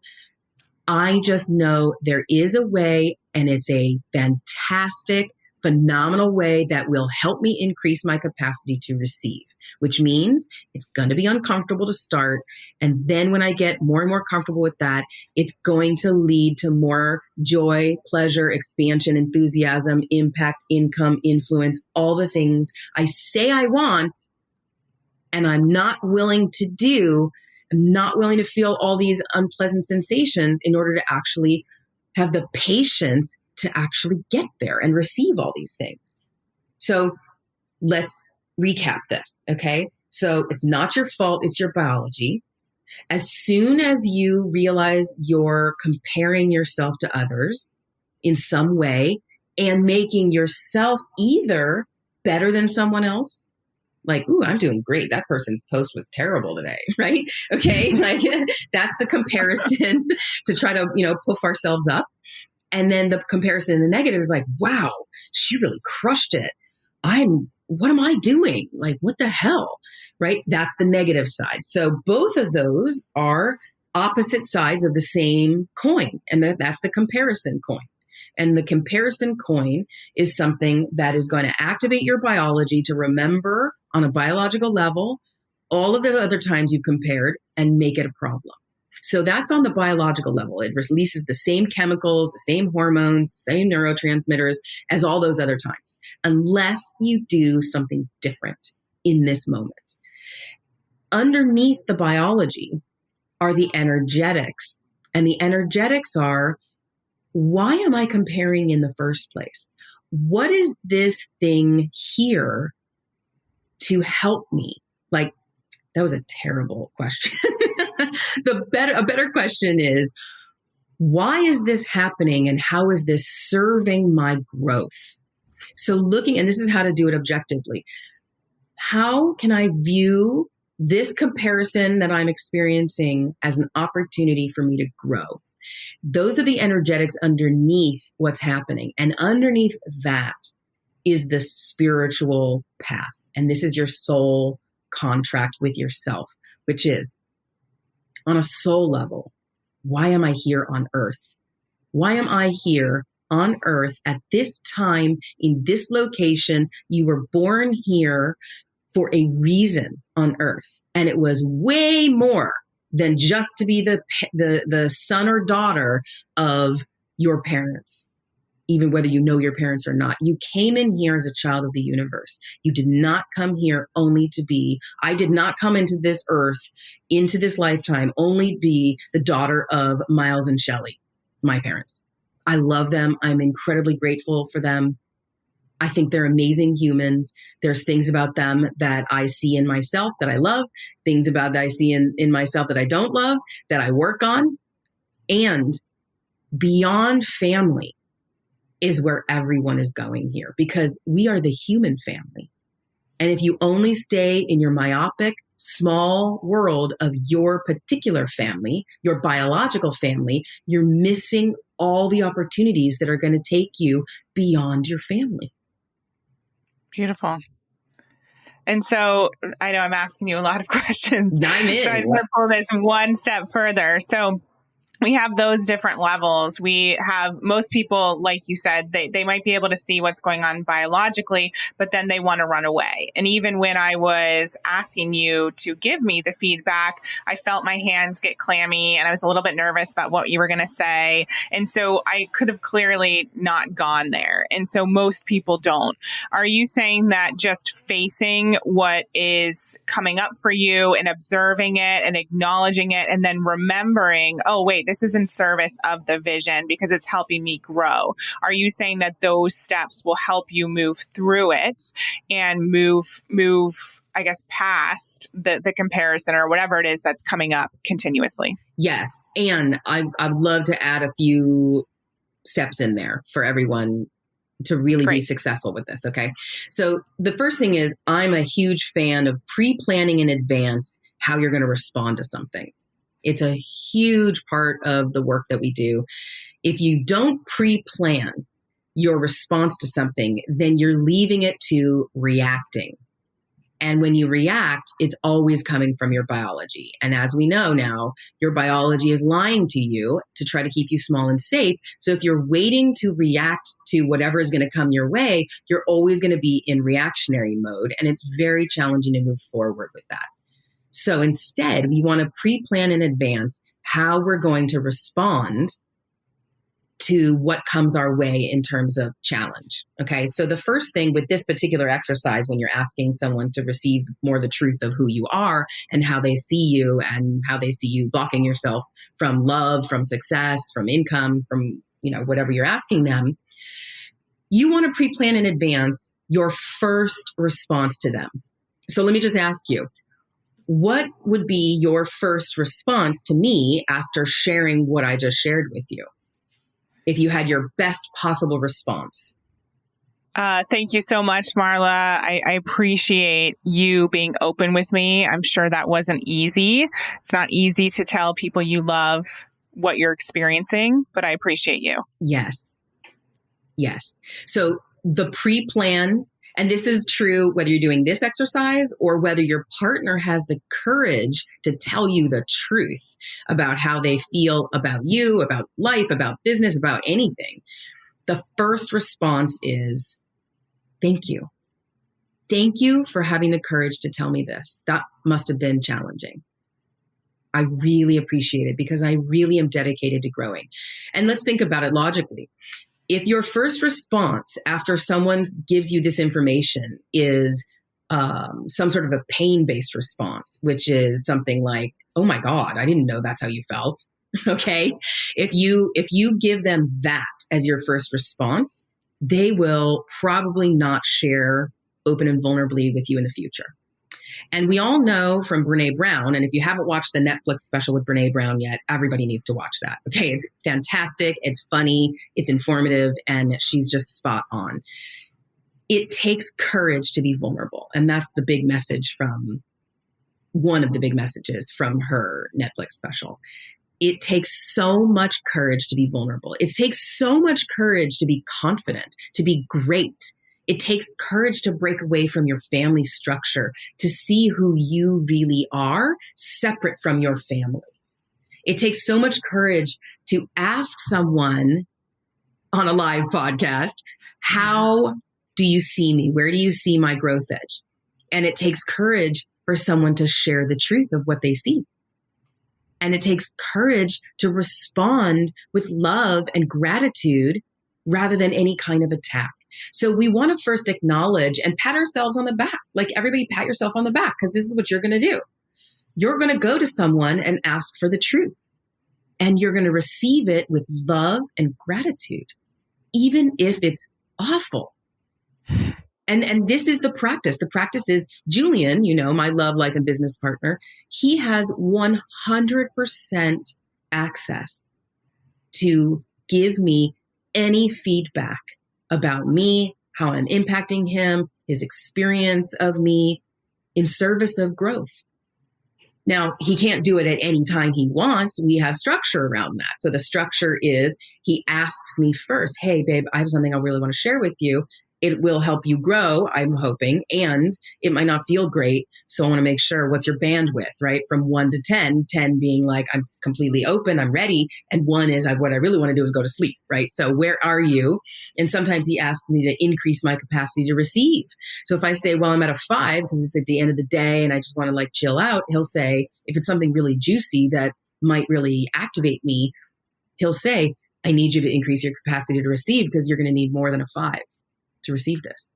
I just know there is a way, and it's a fantastic, phenomenal way that will help me increase my capacity to receive, which means it's going to be uncomfortable to start. And then when I get more and more comfortable with that, it's going to lead to more joy, pleasure, expansion, enthusiasm, impact, income, influence, all the things I say I want and I'm not willing to do. I'm not willing to feel all these unpleasant sensations in order to actually have the patience to actually get there and receive all these things. So let's recap this, okay? So it's not your fault, it's your biology. As soon as you realize you're comparing yourself to others in some way and making yourself either better than someone else, like, ooh, I'm doing great. That person's post was terrible today, right? Okay, like that's the comparison to try to, puff ourselves up. And then the comparison in the negative is like, wow, she really crushed it. What am I doing? Like, what the hell, right? That's the negative side. So both of those are opposite sides of the same coin. And that's the comparison coin. And the comparison coin is something that is going to activate your biology to remember on a biological level all of the other times you've compared and make it a problem. So that's on the biological level. It releases the same chemicals, the same hormones, the same neurotransmitters as all those other times, unless you do something different in this moment. Underneath the biology are the energetics. And the energetics are, why am I comparing in the first place? What is this thing here to help me? Like, that was a terrible question. A better question is, why is this happening and how is this serving my growth? So looking, and this is how to do it objectively. How can I view this comparison that I'm experiencing as an opportunity for me to grow? Those are the energetics underneath what's happening. And underneath that is the spiritual path. And this is your soul contract with yourself, which is on a soul level. Why am I here on earth? Why am I here on earth at this time in this location? You were born here for a reason on earth. And it was way more than just to be the son or daughter of your parents. Even whether you know your parents or not. You came in here as a child of the universe. You did not come here only to be, I did not come into this earth, into this lifetime, only be the daughter of Miles and Shelley, my parents. I love them. I'm incredibly grateful for them. I think they're amazing humans. There's things about them that I see in myself that I love, things about that I see in myself that I don't love, that I work on. And beyond family is where everyone is going here, because we are the human family. And if you only stay in your myopic, small world of your particular family, your biological family, you're missing all the opportunities that are going to take you beyond your family. Beautiful. And so I know I'm asking you a lot of questions. I'm in. So I just want to pull this one step further. So we have those different levels. We have most people, like you said, they might be able to see what's going on biologically, but then they want to run away. And even when I was asking you to give me the feedback, I felt my hands get clammy and I was a little bit nervous about what you were going to say. And so I could have clearly not gone there. And so most people don't. Are you saying that just facing what is coming up for you and observing it and acknowledging it and then remembering, oh, wait, this is in service of the vision because it's helping me grow. Are you saying that those steps will help you move through it and move, I guess, past the comparison or whatever it is that's coming up continuously? Yes. And I'd love to add a few steps in there for everyone to really be successful with this. Okay. So the first thing is I'm a huge fan of pre-planning in advance how you're going to respond to something. It's a huge part of the work that we do. If you don't pre-plan your response to something, then you're leaving it to reacting. And when you react, it's always coming from your biology. And as we know now, your biology is lying to you to try to keep you small and safe. So if you're waiting to react to whatever is going to come your way, you're always going to be in reactionary mode. And it's very challenging to move forward with that. So instead, we want to pre-plan in advance how we're going to respond to what comes our way in terms of challenge. Okay, so the first thing with this particular exercise, when you're asking someone to receive more the truth of who you are and how they see you and how they see you blocking yourself from love, from success, from income, from whatever you're asking them, you want to pre-plan in advance your first response to them. So let me just ask you, what would be your first response to me after sharing what I just shared with you? If you had your best possible response. Thank you so much, Marla. I appreciate you being open with me. I'm sure that wasn't easy. It's not easy to tell people you love what you're experiencing, but I appreciate you. Yes. Yes. So the pre-plan, and this is true whether you're doing this exercise or whether your partner has the courage to tell you the truth about how they feel about you, about life, about business, about anything. The first response is, thank you. Thank you for having the courage to tell me this. That must have been challenging. I really appreciate it because I really am dedicated to growing. And let's think about it logically. If your first response after someone gives you this information is some sort of a pain-based response, which is something like, oh my God, I didn't know that's how you felt. Okay. If you give them that as your first response, they will probably not share open and vulnerably with you in the future. And we all know from Brene Brown, and if you haven't watched the Netflix special with Brene Brown yet, everybody needs to watch that. Okay, it's fantastic, it's funny, it's informative, and she's just spot on. It takes courage to be vulnerable. And that's the big message from one of the big messages from her Netflix special. It takes so much courage to be vulnerable. It takes so much courage to be confident, to be great. It takes courage to break away from your family structure, to see who you really are separate from your family. It takes so much courage to ask someone on a live podcast, how do you see me? Where do you see my growth edge? And it takes courage for someone to share the truth of what they see. And it takes courage to respond with love and gratitude rather than any kind of attack. So we want to first acknowledge and pat ourselves on the back. Like everybody pat yourself on the back because this is what you're going to do. You're going to go to someone and ask for the truth. And you're going to receive it with love and gratitude, even if it's awful. And this is the practice. The practice is Julian, my love, life, and business partner. He has 100% access to give me any feedback about me, how I'm impacting him, his experience of me in service of growth. Now, he can't do it at any time he wants. We have structure around that. So the structure is he asks me first, hey, babe, I have something I really want to share with you. It will help you grow, I'm hoping, and it might not feel great. So I want to make sure, what's your bandwidth, right? From 1 to 10, 10 being like, I'm completely open, I'm ready. And 1 is what I really want to do is go to sleep, right? So where are you? And sometimes he asks me to increase my capacity to receive. So if I say, well, I'm at a 5 because it's at the end of the day and I just want to chill out, he'll say, if it's something really juicy that might really activate me, he'll say, I need you to increase your capacity to receive because you're going to need more than a 5 to receive this.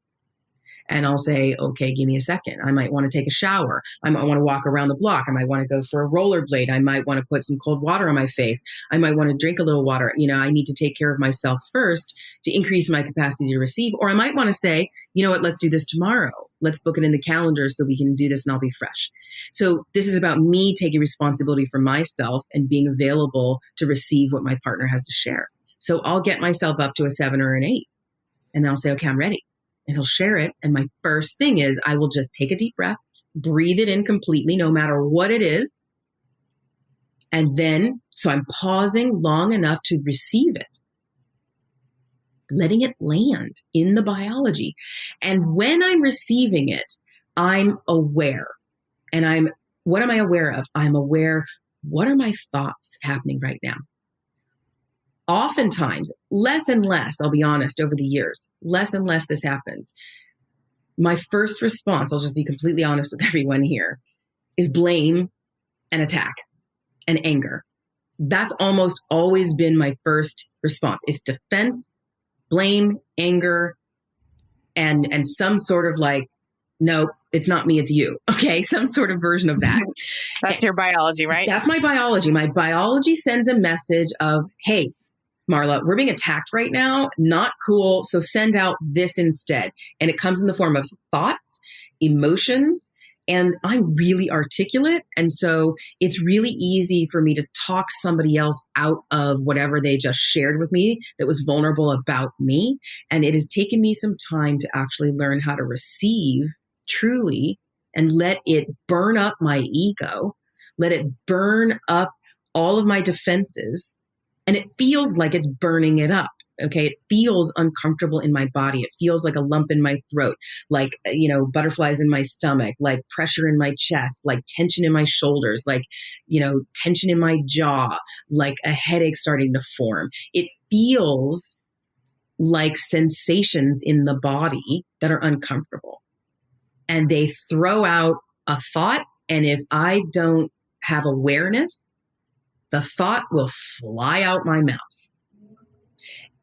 And I'll say, okay, give me a second. I might want to take a shower. I might want to walk around the block. I might want to go for a rollerblade. I might want to put some cold water on my face. I might want to drink a little water. I need to take care of myself first to increase my capacity to receive. Or I might want to say, you know what, let's do this tomorrow. Let's book it in the calendar so we can do this and I'll be fresh. So this is about me taking responsibility for myself and being available to receive what my partner has to share. So I'll get myself up to a 7 or an 8. And then I'll say, okay, I'm ready. And he'll share it. And my first thing is I will just take a deep breath, breathe it in completely, no matter what it is. And then, so I'm pausing long enough to receive it, letting it land in the biology. And when I'm receiving it, I'm aware. And what am I aware of? I'm aware, what are my thoughts happening right now? Oftentimes, less and less, I'll be honest, over the years, less and less this happens. My first response, I'll just be completely honest with everyone here, is blame and attack and anger. That's almost always been my first response. It's defense, blame, anger, and some sort of no, it's not me, it's you. Okay, some sort of version of that. That's your biology, right? That's my biology. My biology sends a message of, hey, Marla, we're being attacked right now. Not cool. So send out this instead. And it comes in the form of thoughts, emotions, and I'm really articulate. And so it's really easy for me to talk somebody else out of whatever they just shared with me that was vulnerable about me. And it has taken me some time to actually learn how to receive truly and let it burn up my ego, let it burn up all of my defenses. And it feels like it's burning it up. Okay. It feels uncomfortable in my body. It feels like a lump in my throat, like, butterflies in my stomach, like pressure in my chest, like tension in my shoulders, like, tension in my jaw, like a headache starting to form. It feels like sensations in the body that are uncomfortable. And they throw out a thought. And if I don't have awareness, the thought will fly out my mouth.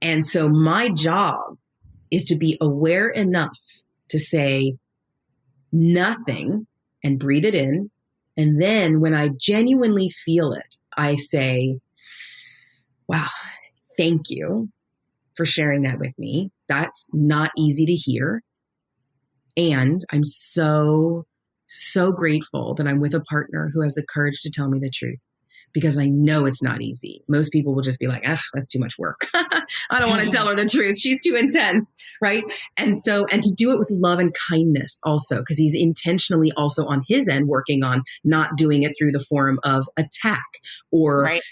And so my job is to be aware enough to say nothing and breathe it in. And then when I genuinely feel it, I say, wow, thank you for sharing that with me. That's not easy to hear. And I'm so, so grateful that I'm with a partner who has the courage to tell me the truth. Because I know it's not easy. Most people will just be like, that's too much work. I don't want to tell her the truth. She's too intense, right? And to do it with love and kindness also, because he's intentionally also on his end working on not doing it through the form of attack or, right,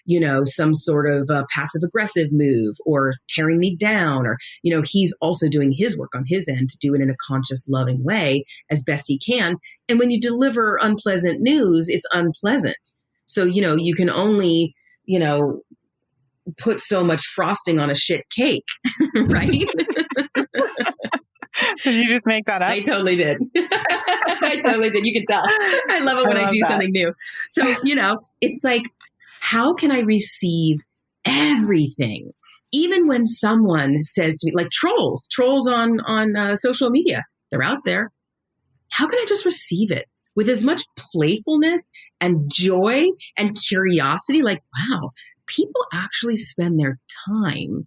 some sort of passive aggressive move or tearing me down or, he's also doing his work on his end to do it in a conscious, loving way as best he can. And when you deliver unpleasant news, it's unpleasant. So, you can only, put so much frosting on a shit cake, right? Did you just make that up? I totally did. I totally did. You can tell. I love it when I do something new. So, it's like, how can I receive everything? Even when someone says to me, like trolls on social media, they're out there. How can I just receive it with as much playfulness and joy and curiosity? Like, wow, people actually spend their time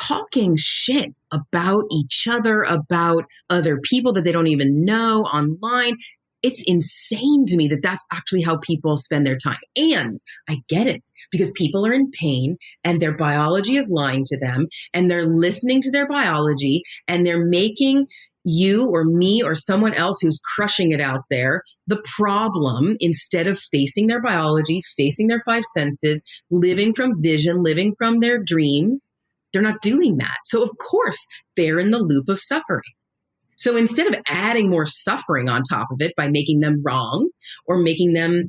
talking shit about each other, about other people that they don't even know online. It's insane to me that that's actually how people spend their time. And I get it, because people are in pain and their biology is lying to them, and they're listening to their biology, and they're making you or me or someone else who's crushing it out there the problem, instead of facing their biology, facing their five senses, living from vision, living from their dreams. They're not doing that. So of course they're in the loop of suffering. So instead of adding more suffering on top of it by making them wrong or making them,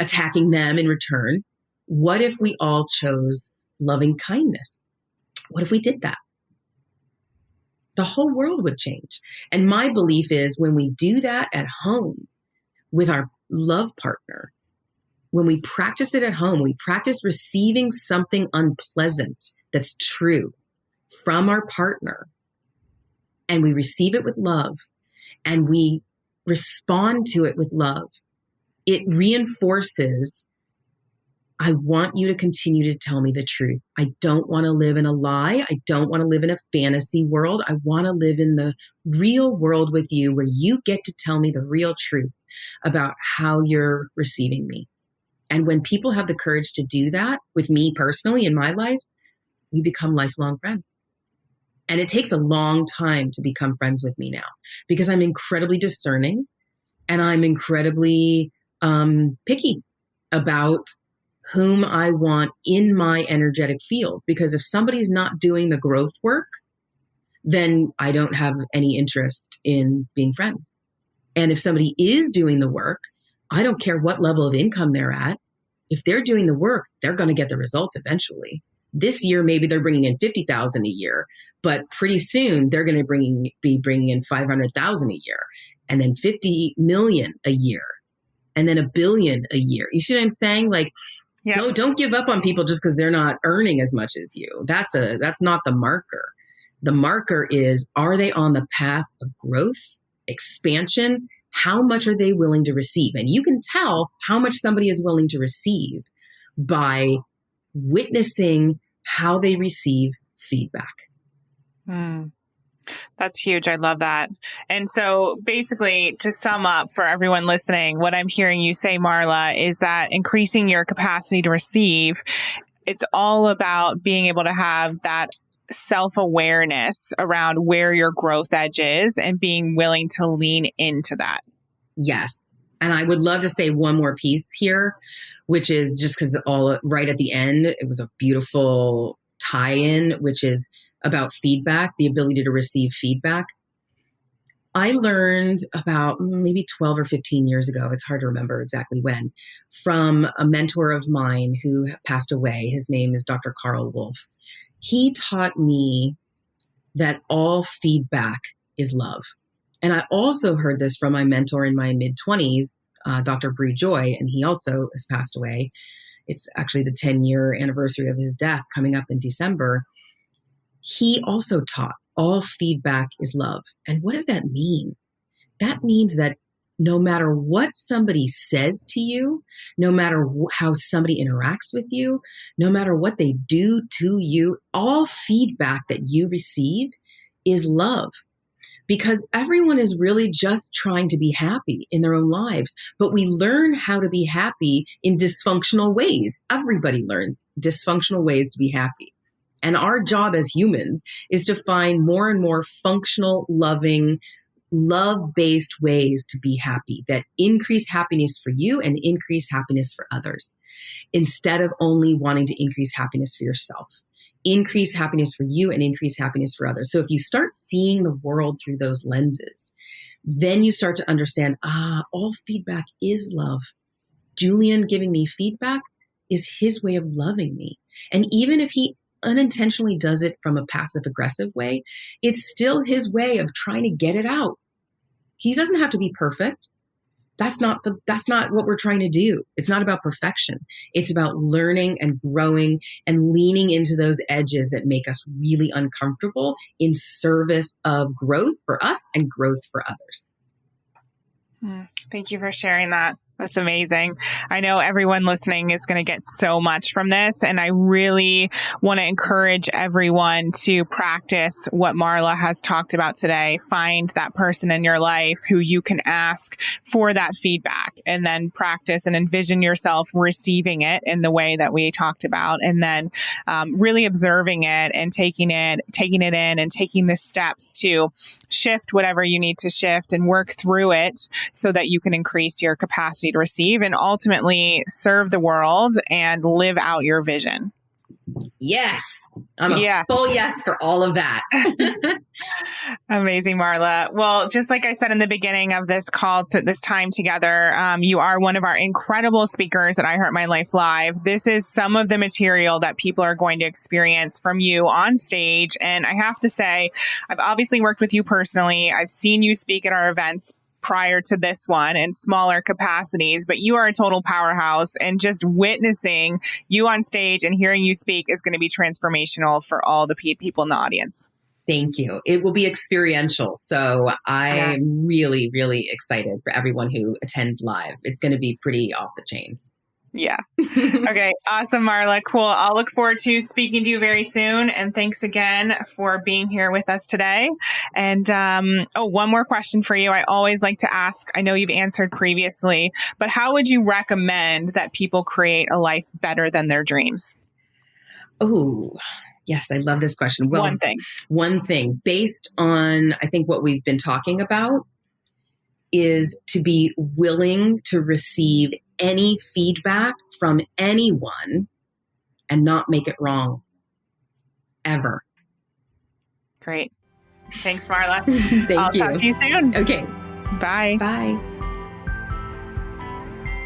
attacking them in return, what if we all chose loving kindness? What if we did that? The whole world would change. And my belief is, when we do that at home with our love partner, when we practice it at home, we practice receiving something unpleasant that's true from our partner, and we receive it with love, and we respond to it with love, it reinforces, I want you to continue to tell me the truth. I don't want to live in a lie. I don't want to live in a fantasy world. I want to live in the real world with you, where you get to tell me the real truth about how you're receiving me. And when people have the courage to do that with me personally in my life, we become lifelong friends. And it takes a long time to become friends with me now, because I'm incredibly discerning and I'm incredibly picky about whom I want in my energetic field. Because if somebody's not doing the growth work, then I don't have any interest in being friends. And if somebody is doing the work, I don't care what level of income they're at. If they're doing the work, they're going to get the results eventually. This year, maybe they're bringing in $50,000 a year, but pretty soon they're going to be bringing in $500,000 a year, and then 50 million a year, and then $1 billion a year. You see what I'm saying? Like, yeah. No, don't give up on people just because they're not earning as much as you. That's not the marker. The marker is, are they on the path of growth, expansion? How much are they willing to receive? And you can tell how much somebody is willing to receive by witnessing how they receive feedback. That's huge. I love that. And so basically, to sum up for everyone listening, what I'm hearing you say, Marla, is that increasing your capacity to receive, it's all about being able to have that self-awareness around where your growth edge is and being willing to lean into that. Yes. And I would love to say one more piece here, which is just because all right at the end, it was a beautiful tie-in, which is about feedback, the ability to receive feedback. I learned about maybe 12 or 15 years ago, it's hard to remember exactly when, from a mentor of mine who passed away. His name is Dr. Carl Wolf. He taught me that all feedback is love. And I also heard this from my mentor in my mid-20s, Dr. Bree Joy, and he also has passed away. It's actually the 10-year anniversary of his death coming up in December. He also taught all feedback is love. And what does that mean? That means that no matter what somebody says to you, no matter how somebody interacts with you, no matter what they do to you, all feedback that you receive is love. Because everyone is really just trying to be happy in their own lives. But we learn how to be happy in dysfunctional ways. Everybody learns dysfunctional ways to be happy. And our job as humans is to find more and more functional, loving, love-based ways to be happy that increase happiness for you and increase happiness for others, instead of only wanting to increase happiness for yourself. Increase happiness for you and increase happiness for others. So if you start seeing the world through those lenses, then you start to understand, all feedback is love. Julian giving me feedback is his way of loving me. And even if he unintentionally does it from a passive aggressive way, it's still his way of trying to get it out. He doesn't have to be perfect. That's not what we're trying to do. It's not about perfection. It's about learning and growing and leaning into those edges that make us really uncomfortable in service of growth for us and growth for others. Thank you for sharing that. That's amazing. I know everyone listening is going to get so much from this. And I really want to encourage everyone to practice what Marla has talked about today. Find that person in your life who you can ask for that feedback, and then practice and envision yourself receiving it in the way that we talked about. And then really observing it and taking it in and taking the steps to shift whatever you need to shift and work through it so that you can increase your capacity to receive and ultimately serve the world and live out your vision. Yes. I'm a full yes for all of that. Amazing, Marla. Well, just like I said in the beginning of this call, this time together, you are one of our incredible speakers at I Heart My Life Live. This is some of the material that people are going to experience from you on stage. And I have to say, I've obviously worked with you personally. I've seen you speak at our events prior to this one in smaller capacities, but you are a total powerhouse, and just witnessing you on stage and hearing you speak is going to be transformational for all the people in the audience. Thank you. It will be experiential. So I am really, really excited for everyone who attends live. It's going to be pretty off the chain. Yeah. Okay. Awesome, Marla. Cool. I'll look forward to speaking to you very soon. And thanks again for being here with us today. And one more question for you. I always like to ask, I know you've answered previously, but how would you recommend that people create a life better than their dreams? Oh, yes. I love this question. Well, one thing based on, I think what we've been talking about is to be willing to receive any feedback from anyone and not make it wrong. Ever. Great. Thanks, Marla. I'll talk to you soon. Okay. Bye. Bye.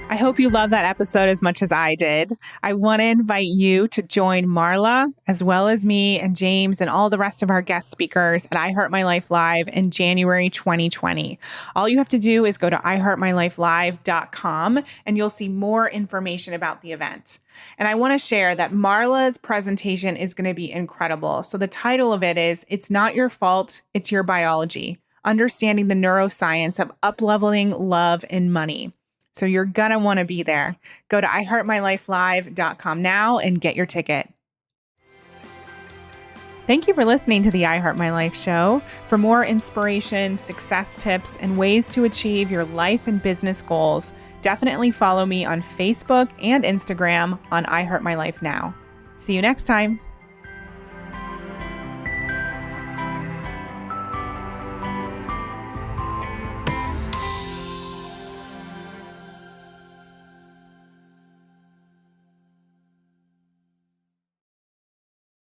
I hope you love that episode as much as I did. I want to invite you to join Marla, as well as me and James and all the rest of our guest speakers at I Heart My Life Live in January 2020. All you have to do is go to iheartmylifelive.com and you'll see more information about the event. And I want to share that Marla's presentation is going to be incredible. So the title of it is, It's Not Your Fault, It's Your Biology, Understanding the Neuroscience of Upleveling Love and Money. So you're going to want to be there. Go to iheartmylifelive.com now and get your ticket. Thank you for listening to the I Heart My Life show. For more inspiration, success tips, and ways to achieve your life and business goals, definitely follow me on Facebook and Instagram on I Heart My Life Now. See you next time.